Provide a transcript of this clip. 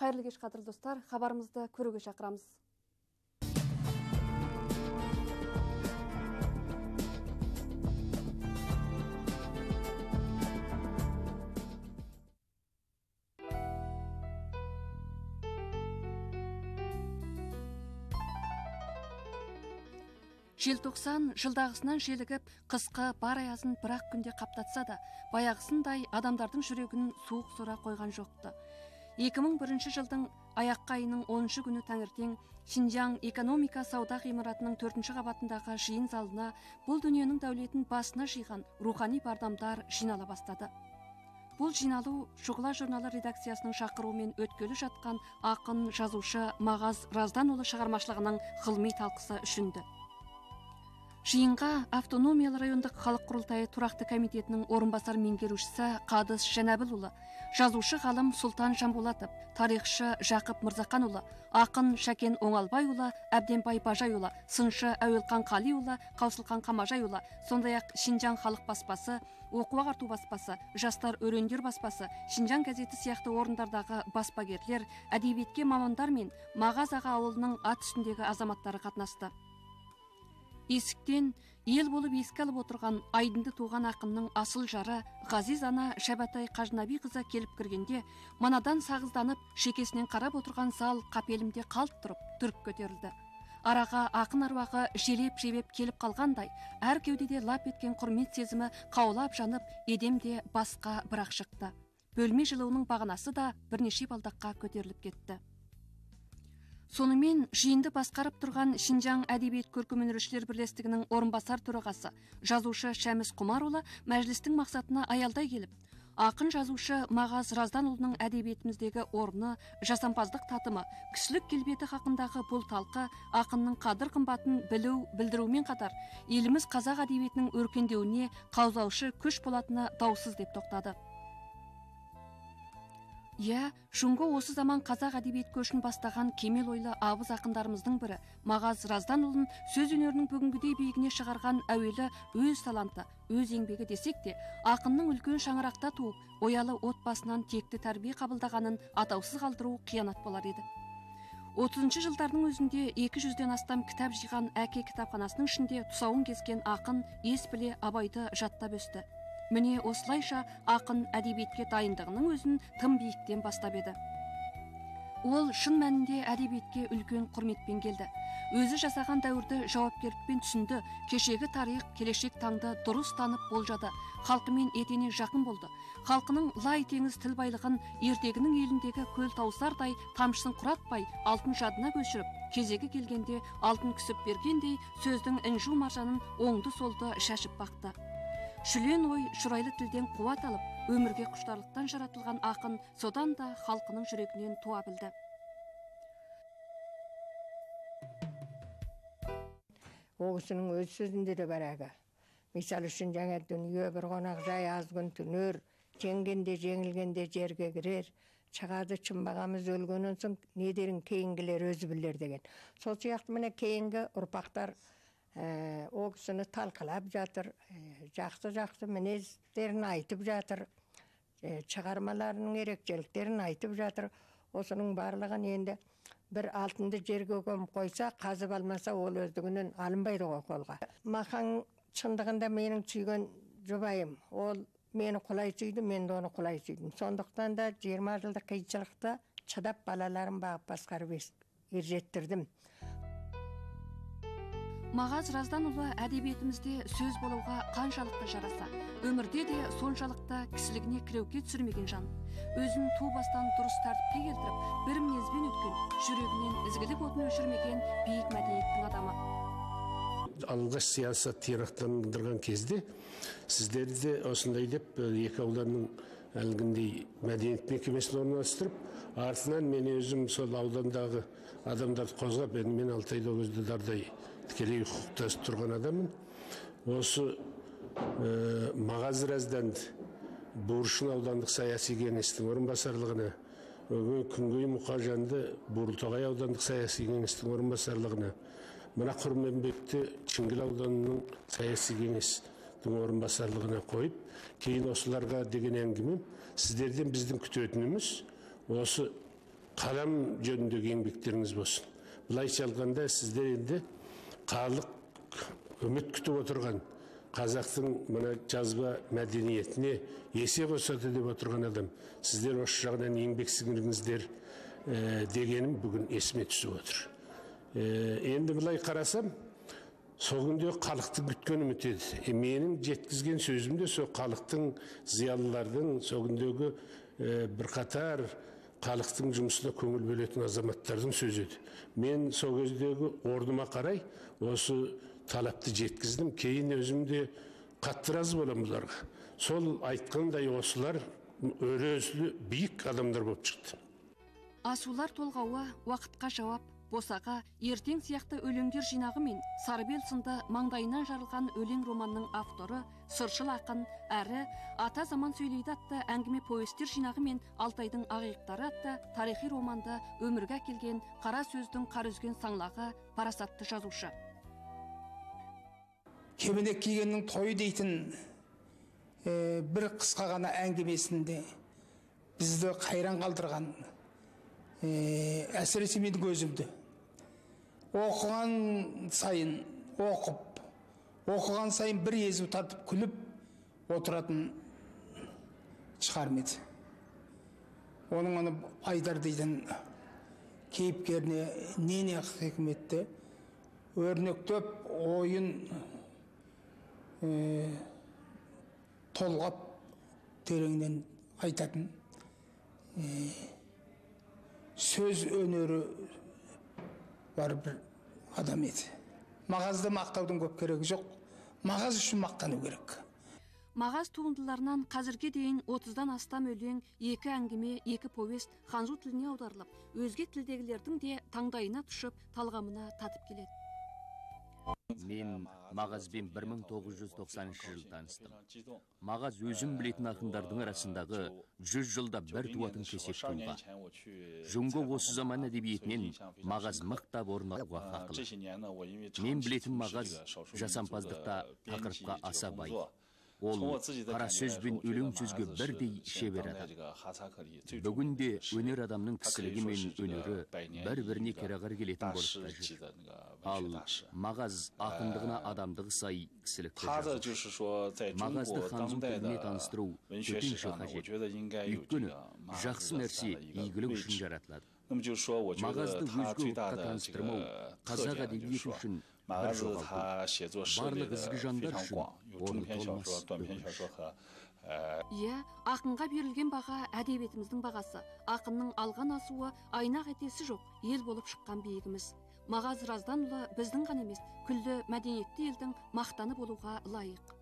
Қайырлы кеш қадірлі достар, хабарымызды көруге шақырамыз. Желтоқсан жылдағысынан желігіп, қысқы бар аязын бір-ақ күнде қаптатса да, баяғысындай адамдардың жүрегін суық сора қойған жоқты. 2001 жылдың аяққа айының 10 күні таңертең Шинжаң экономика сауда ғимаратының 4-ші қабатындағы жиын залына бұл дүниенің дәулетін басына жиған рухани бардамдар жинала бастады. Бұл жиналу Шұғыла журналы редакциясының шақыруымен өткелі жатқан ақын жазушы Мағаз Разданұлы шығармашылығының ғылыми талқысы үшінді. Жиынға автономиялы райондық халық құрылтайы тұрақты комитетінің орынбасар меңгерушісі Қадыс Жәнәбілұлы, жазушы ғалым Сұлтан Жанболатов, тарихшы Жақып Мырзақанұлы, ақын Шәкен Оңалбайұлы, Әбденбай Бажайұлы, сыншы Әуелқан Қалиұлы, Қаусылқан Қамажайұлы, сондай-ақ Шинжаң халық баспасы, оқу-ағарту баспасы, жастар өрендер баспасы, Шинжаң газеті сияқты орындардағы баспагерлер, әдебиетке мамандар мен Мағаз аға ауылының ат үстіндегі азаматтары қатынасты. Есіктен ел болып еске алып отырған айдынды туған ақынның асыл жары Ғазиз ана Шәбәтай Қажынаби қызы келіп кіргенде, манадан сағызданып, шекесінен қарап отырған зал қапелімде қалт тұрып, түріп көтерілді. Араға ақын аруағы желеп-жебеп келіп қалғандай, әр кеудеде лап еткен құрмет сезімі қаулап жанып, едемде басқа бірақ шықты. Бөлме жылуының бағанасы да бірнеше балдаққа көтеріліп кетті. Сонымен жиынды басқарып тұрған Шинжаң әдебиет көркем өнершілер бірлестігінің орынбасар төрағасы, жазушы Шәміс Құмарұлы мәжілістің мақсатына аялдай келіп, ақын жазушы Мағаз Разданұлының әдебиетіміздегі орны, жасампаздық татымы, кішілік келбеті хақындағы бұл талқы ақынның қадір қымбатын білу, білдірумен қатар, еліміз қазақ әдебиетінің өркендеуіне қаузаушы күш болатыны даусыз деп тоқтады. Шұңғы осы заман қазақ әдебиет көшін бастаған кемел ойлы абыз ақындарымыздың бірі Мағаз Разданұлын сөз өнерінің бүгінгідей биігіне шығарған әуелі өз таланты, өз еңбегі десек те, ақынның үлкен шаңырақта туып, оялы отбасынан текті тәрбие қабылдағанын атаусыз қалдыру қиянат болар еді. 30-шы жылдардың өзінде 200-ден астам кітап жиған әке кітапханасының ішінде тұсауын кескен ақын ес біле Абайды жаттап өсті. Міне осылайша ақын әдебиетке дайындығының өзін тым биіктен бастап еді. Ол шын мәнінде әдебиетке үлкен құрметпен келді. Өзі жасаған дәуірді жауапкерлікпен түсінді, кешегі тарих, келешек таңды дұрыс танып болжады, халқымен етене жақын болды. Халқының лай теңіз тіл байлығын ертегінің еліндегі көл таусардай тамшысын құратпай, алтын жадына көшіріп, кезегі келгенде алтын күсіп бергендей сөздің інжу маржанын оңды-солды шашып бақты. Шүлен ой шұрайлы тілден қуат алып, өмірге құштарлықтан жаратылған ақын содан да халқының жүрегінен туа білді. Оғысының өз сөзінде де бар әгі. Мисал үшін жаңа дүние бір қонақ жай аз күн түнер, жеңгенде жеңілгенде жерге кірер, шығады чынбағамыз өлгеннен соң не дерін кейінгілер өзі білер деген. Сол сияқты міне кейінгі ұрпақтар о кісіні талқылап жатыр, жақсы мінездерін айтып жатыр, шығармаларының ерекшеліктерін айтып жатыр. Осының барлығын енді бір алтынды жерге көміп қойса, қазып алмаса ол өздігінен алынбайды ғой қолға. Мақаң шындығында менің сүйген жұбайым, ол мені құлай сүйді, мен де оны құлай сүйдім. Сондықтан да 20 жылдық қиыншылықта шыдап балаларым бағып басқарып ержеттірдім. Мағаз Разданұлы әдебиетімізде сөз болуға қаншалықты жараса, өмірде де соншалықты кісілігіне кіреуке түсірмеген жан. Өзін ту бастан дұрыс тәртіпке келтіріп, бір мінезбен өткен, жүрегінен ізгілік отын өшірмеген биік мәдениеттің адамы. Алғаш саясат тирақтандырған кезде сіздерді осындай деп екі ауданның әлгіндей мәдениет мекемесін орналастырып, артынан мен өзім сол аудандағы адамдарды қозғап, мен Алтайда өзді дардай тікелей құқықтас тұрған адамын. Осы Мағаз Разданды Буыршын аудандық саяси кеңестің орынбасарлығына, Күнгей Мұқажанды Бурылтоғай аудандық саяси кеңестің орынбасарлығына, мына Құрменбекті Шіңгіл ауданының саяси кеңестің орынбасарлығына қойып, кейін осыларға деген әңгімем, сіздерден біздің күтетініміз осы қалам жөніндегі еңбектеріңіз болсын. Былайша алғанда сіздер енді халық үміт күтіп отырған қазақтың мына жазба мәдениетіне есе қосады деп отырған адам. Сіздер осы жағынан еңбек сіңіріңіздер дегенім бүгін есіме түсіп отыр. Енді былай қарасам, сол күнде халықтың күткен үміт еді. Менің жеткізген сөзім де сол халықтың, зиялылардың, сол күндегі бірқатар халықтың жұмысына көңіл бөлетін азаматтардың сөзі еді. Мен сол кездегі орныма қарай осы талапты жеткіздім. Кейін өзімде қатты разы боламын бұларға. Сол айтқандай осылар өрөзлі биік адамдар болып шықты. Асулар толғауы, уақытқа жауап, босаға, ертең сияқты өлеңдер жинағы мен Сарыбел сынды маңдайынан жарылған өлең романның авторы, сыршыл ақын, әрі ата заман сөйлейді атты әңгіме повестер жинағы мен Алтайдың ақиықтары атты тарихи романды өмірге әкелген қара сөздің қар үзген саңлағы парасатты жазушы. Кебенек кигеннің тойы дейтін бір қысқа ғана әңгімесінде бізді қайран қалдырған, әсіресе менің өзімді оқыған сайын оқыған сайын бір езу тартып күліп отыратын шығармеді. Оның оны Айдар дейтін кейіпкеріне не хикметті өрнектеп ойын толғап тереңнен айтатын сөз өнері бар бір адам еді. Мағазды мақтаудың көп керегі жоқ, мағаз үшін мақтану керек. Мағаз туындыларынан қазірге дейін 30-дан астам өлең, 2 әңгіме, 2 повест ханзу тіліне аударылып, өзге тілдегілердің де таңдайына түшіп, талғамына татып келеді. Мен Мағазбен 1990 жыл таныстым. Мағаз өзім білетін ақындардың арасындағы 100 жылда бір туатын кесек тұлға. Жұңго осы заман әдебиетінен Мағаз мықтап орын алуға хақылы. Мен білетін Мағаз жасампаздықта тақырыпқа аса бай. Ол қара сөз бен өлең сөзге бірдей шебер адам. Бүгінде өнер адамның кісілігі мен өнері бір-біріне керағар келетін болып жүр. Ал Мағаз ақындығына адамдығы сай кісілікті жазушы. Мағазды ханзу тіліне таныстыру төтенше қажет. Өйткені жақсы нәрсе игілік үшін жаратылады. Мағазды өзге ұлтқа таныстырмау қазақ әдебиеті үшін бір жоғалту. Барлық ізгі жандар үшін орны толмас өкініш. Ақынға берілген баға әдебиетіміздің бағасы. Ақынның алған асуы айнақ етесі жоқ, ел болып шыққан биігіміз. Мағаз Разданұлы біздің ғана емес, күллі мәдениетті елдің мақтаны болуға лайық.